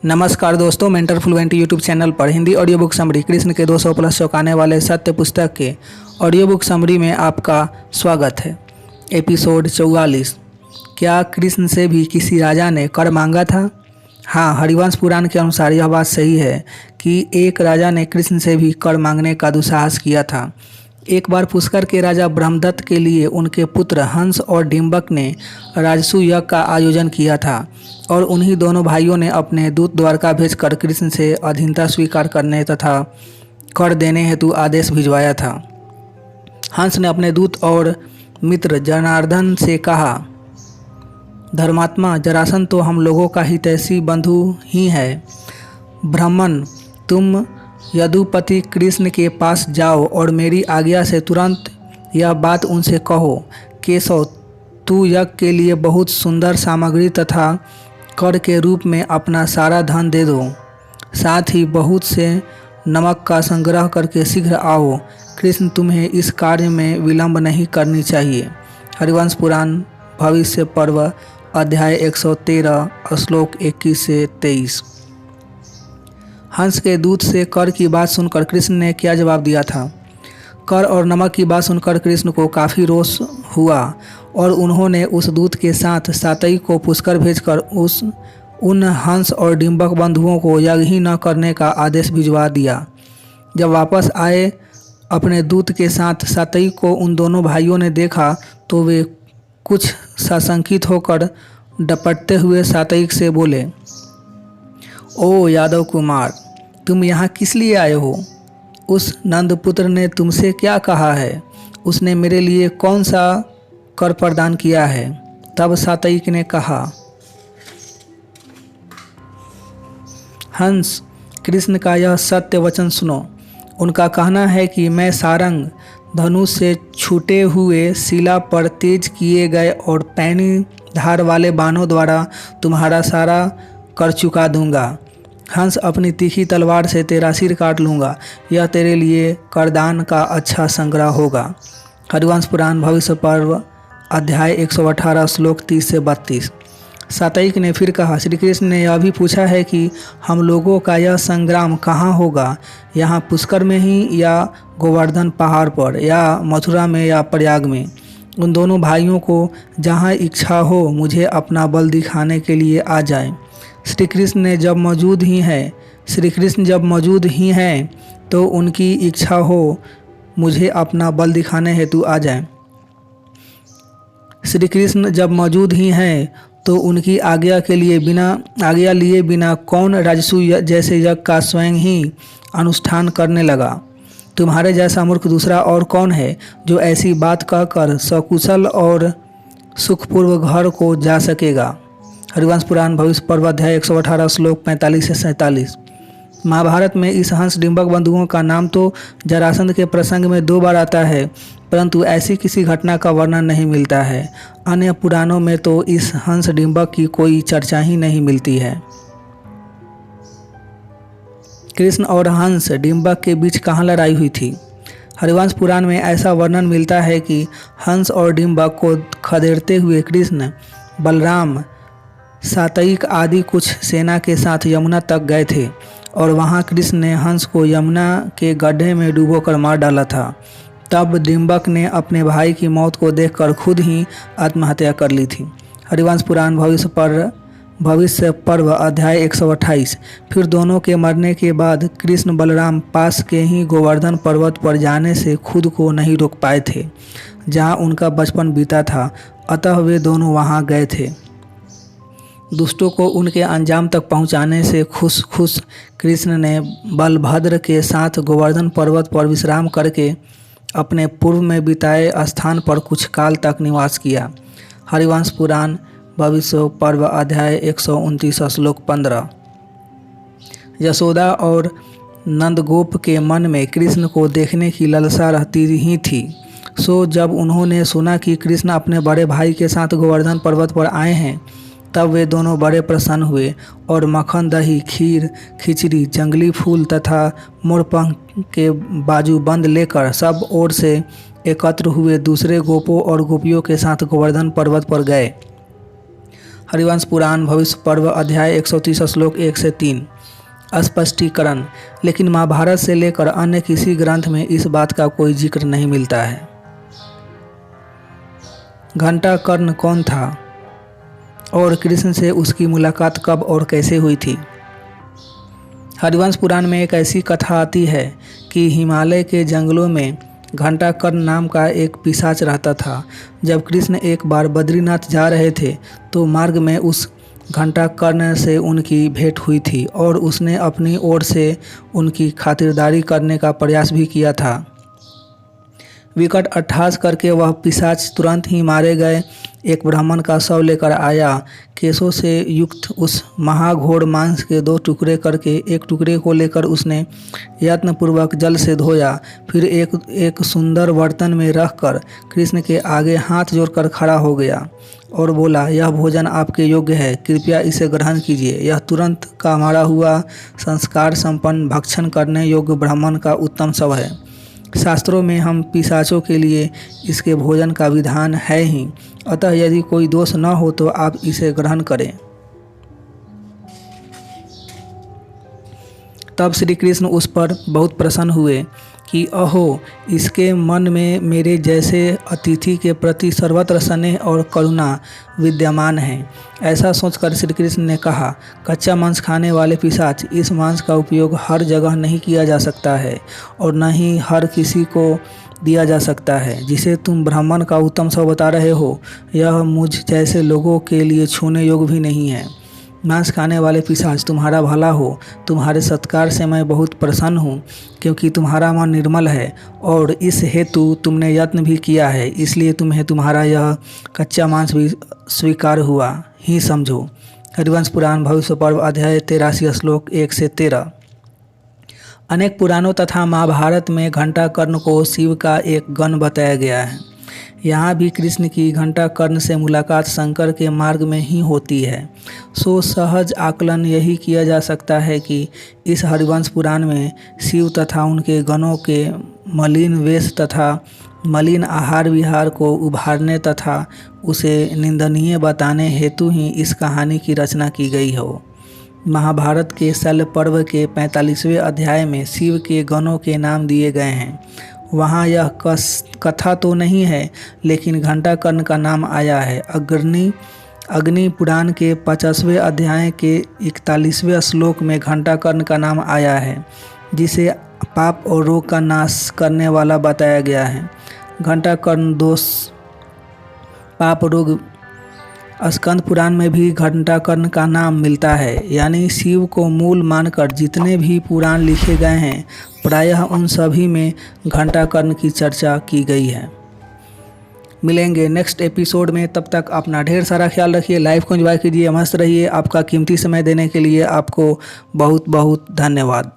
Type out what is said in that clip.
नमस्कार दोस्तों, mentor fluent YouTube channel पर Hindi audio book summary Krishna के 200 प्लस चौंकाने वाले सत्य पुस्तक के ऑडियो बुक समरी में आपका स्वागत है। एपिसोड 44। क्या कृष्ण से भी किसी राजा ने कर मांगा था? हाँ, हरिवंश पुराण के अनुसार यह बात सही है कि एक राजा ने कृष्ण से भी कर मांगने का दुस्साहस किया था। एक बार पुष्कर के राजा ब्रह्मदत्त के लिए उनके पुत्र हंस और डिंबक ने राजसू यज्ञ का आयोजन किया था और उन्हीं दोनों भाइयों ने अपने दूत द्वारका भेजकर कृष्ण से अधीनता स्वीकार करने तथा कर देने हेतु आदेश भिजवाया था। हंस ने अपने दूत और मित्र जनार्दन से कहा, धर्मात्मा जरासंध तो हम लोगों का हितैषी बंधु ही है। ब्राह्मण, तुम यदुपति कृष्ण के पास जाओ और मेरी आज्ञा से तुरंत यह बात उनसे कहो, केशव, तू यज्ञ के लिए बहुत सुंदर सामग्री तथा कर के रूप में अपना सारा धन दे दो। साथ ही बहुत से नमक का संग्रह करके शीघ्र आओ। कृष्ण तुम्हें इस कार्य में विलंब नहीं करनी चाहिए। हरिवंश पुराण भविष्य पर्व अध्याय 113 श्लोक 21 से 23। हंस के दूत से कर की बात सुनकर कृष्ण ने क्या जवाब दिया था? कर और नमक की बात सुनकर कृष्ण को काफ़ी रोष हुआ और उन्होंने उस दूत के साथ सातई को पुष्कर भेजकर उन हंस और डिंबक बंधुओं को यज्ञ ही न करने का आदेश भिजवा दिया। जब वापस आए अपने दूत के साथ सातई को उन दोनों भाइयों ने देखा तो वे कुछ साशंकित होकर डपटते हुए सातई से बोले, ओ यादव कुमार, तुम यहाँ किस लिए आए हो? उस नंदपुत्र ने तुमसे क्या कहा है? उसने मेरे लिए कौन सा कर प्रदान किया है? तब सातयिक ने कहा, हंस, कृष्ण का यह सत्य वचन सुनो। उनका कहना है कि मैं सारंग धनुष से छूटे हुए शिला पर तेज किए गए और पैनी धार वाले बाणों द्वारा तुम्हारा सारा कर चुका दूंगा। हंस, अपनी तीखी तलवार से तेरा सिर काट लूँगा। यह तेरे लिए करदान का अच्छा संग्रह होगा। हरिवंश पुराण भविष्य पर्व अध्याय 118 श्लोक 30 से 32। सातयिक ने फिर कहा, श्री कृष्ण ने यह भी पूछा है कि हम लोगों का यह संग्राम कहाँ होगा, यहाँ पुष्कर में ही या गोवर्धन पहाड़ पर या मथुरा में या प्रयाग में? उन दोनों भाइयों को जहाँ इच्छा हो मुझे अपना बल दिखाने के लिए आ जाए। श्री कृष्ण जब मौजूद ही हैं तो उनकी इच्छा हो मुझे अपना बल दिखाने हेतु आ जाए। श्री कृष्ण जब मौजूद ही हैं तो उनकी आज्ञा लिए बिना कौन राजसू जैसे यज्ञ का स्वयं ही अनुष्ठान करने लगा? तुम्हारे जैसा मूर्ख दूसरा और कौन है जो ऐसी बात कहकर सकुशल और सुखपूर्व घर को जा सकेगा? हरिवंश पुराण भविष्य पर्व अध्याय 118 श्लोक 45 से 47। महाभारत में इस हंस डिंबक बंधुओं का नाम तो जरासंध के प्रसंग में 2 बार आता है, परंतु ऐसी किसी घटना का वर्णन नहीं मिलता है। अन्य पुराणों में तो इस हंस डिंबक की कोई चर्चा ही नहीं मिलती है। कृष्ण और हंस डिंबक के बीच कहाँ लड़ाई हुई थी? हरिवंश पुराण में ऐसा वर्णन मिलता है कि हंस और डिंबक को खदेड़ते हुए कृष्ण, बलराम, सातयिक आदि कुछ सेना के साथ यमुना तक गए थे और वहां कृष्ण ने हंस को यमुना के गड्ढे में डुबोकर मार डाला था। तब डिंबक ने अपने भाई की मौत को देखकर खुद ही आत्महत्या कर ली थी। हरिवंश पुराण भविष्य पर्व अध्याय 128। फिर दोनों के मरने के बाद कृष्ण बलराम पास के ही गोवर्धन पर्वत पर जाने से खुद को नहीं रोक पाए थे जहाँ उनका बचपन बीता था, अतः वे दोनों वहाँ गए थे। दुष्टों को उनके अंजाम तक पहुंचाने से खुश कृष्ण ने बलभद्र के साथ गोवर्धन पर्वत पर विश्राम करके अपने पूर्व में बिताए स्थान पर कुछ काल तक निवास किया। हरिवंश पुराण भविष्य पर्व अध्याय 129 श्लोक 15। यशोदा और नंदगोप के मन में कृष्ण को देखने की लालसा रहती ही थी। सो जब उन्होंने सुना कि कृष्ण अपने बड़े भाई के साथ गोवर्धन पर्वत पर आए हैं तब वे दोनों बड़े प्रसन्न हुए और मक्खन, दही, खीर, खिचड़ी, जंगली फूल तथा मोरपंख के बाजूबंद लेकर सब ओर से एकत्र हुए दूसरे गोपों और गोपियों के साथ गोवर्धन पर्वत पर गए। हरिवंश पुराण भविष्य पर्व अध्याय 130 श्लोक 1 से 3। स्पष्टीकरण। लेकिन महाभारत से लेकर अन्य किसी ग्रंथ में इस बात का कोई जिक्र नहीं मिलता है। घंटाकर्ण कौन था और कृष्ण से उसकी मुलाकात कब और कैसे हुई थी? हरिवंश पुराण में एक ऐसी कथा आती है कि हिमालय के जंगलों में घंटाकर्ण नाम का एक पिशाच रहता था। जब कृष्ण एक बार बद्रीनाथ जा रहे थे तो मार्ग में उस घंटाकर्ण से उनकी भेंट हुई थी और उसने अपनी ओर से उनकी खातिरदारी करने का प्रयास भी किया था। विकट अट्टहास करके वह पिशाच तुरंत ही मारे गए एक ब्राह्मण का शव लेकर आया। केशों से युक्त उस महाघोर मांस के 2 टुकड़े करके एक टुकड़े को लेकर उसने यत्नपूर्वक जल से धोया। फिर एक सुंदर बर्तन में रखकर कृष्ण के आगे हाथ जोड़कर खड़ा हो गया और बोला, यह भोजन आपके योग्य है, कृपया इसे ग्रहण कीजिए। यह तुरंत का मारा हुआ संस्कार संपन्न भक्षण करने योग्य ब्राह्मण का उत्तम शव है। शास्त्रों में हम पिशाचों के लिए इसके भोजन का विधान है ही, अतः यदि कोई दोष न हो तो आप इसे ग्रहण करें। तब श्री कृष्ण उस पर बहुत प्रसन्न हुए कि अहो, इसके मन में मेरे जैसे अतिथि के प्रति सर्वत्र स्नेह और करुणा विद्यमान है। ऐसा सोचकर श्री कृष्ण ने कहा, कच्चा मांस खाने वाले पिशाच, इस मांस का उपयोग हर जगह नहीं किया जा सकता है और न ही हर किसी को दिया जा सकता है। जिसे तुम ब्राह्मण का उत्तम शव बता रहे हो, यह मुझ जैसे लोगों के लिए छूने योग्य भी नहीं है। मांस खाने वाले पिशाच, तुम्हारा भला हो। तुम्हारे सत्कार से मैं बहुत प्रसन्न हूँ, क्योंकि तुम्हारा मन निर्मल है और इस हेतु तुमने यत्न भी किया है, इसलिए तुम्हें तुम्हारा यह कच्चा मांस भी स्वीकार हुआ ही समझो। हरिवंश पुराण भविष्य पर्व अध्याय 83 श्लोक 1 से 13। अनेक पुराणों तथा महाभारत में घंटाकर्ण को शिव का एक गण बताया गया है। यहाँ भी कृष्ण की घंटाकर्ण से मुलाकात शंकर के मार्ग में ही होती है। सो सहज आकलन यही किया जा सकता है कि इस हरिवंश पुराण में शिव तथा उनके गणों के मलिन वेश तथा मलिन आहार विहार को उभारने तथा उसे निंदनीय बताने हेतु ही इस कहानी की रचना की गई हो। महाभारत के शल्य पर्व के 45वें अध्याय में शिव के गणों के नाम दिए गए हैं। वहाँ यह कथा तो नहीं है, लेकिन घंटाकर्ण का नाम आया है। अग्नि पुराण के 50वें अध्याय के 41वें श्लोक में घंटाकर्ण का नाम आया है, जिसे पाप और रोग का नाश करने वाला बताया गया है। घंटाकर्ण दोष पाप रोग। स्कंद पुराण में भी घंटाकर्ण का नाम मिलता है। यानी शिव को मूल मानकर जितने भी पुराण लिखे गए हैं, प्रायः उन सभी में घंटाकर्ण की चर्चा की गई है। मिलेंगे नेक्स्ट एपिसोड में, तब तक अपना ढेर सारा ख्याल रखिए। लाइफ को एंजॉय कीजिए, मस्त रहिए। आपका कीमती समय देने के लिए आपको बहुत बहुत धन्यवाद।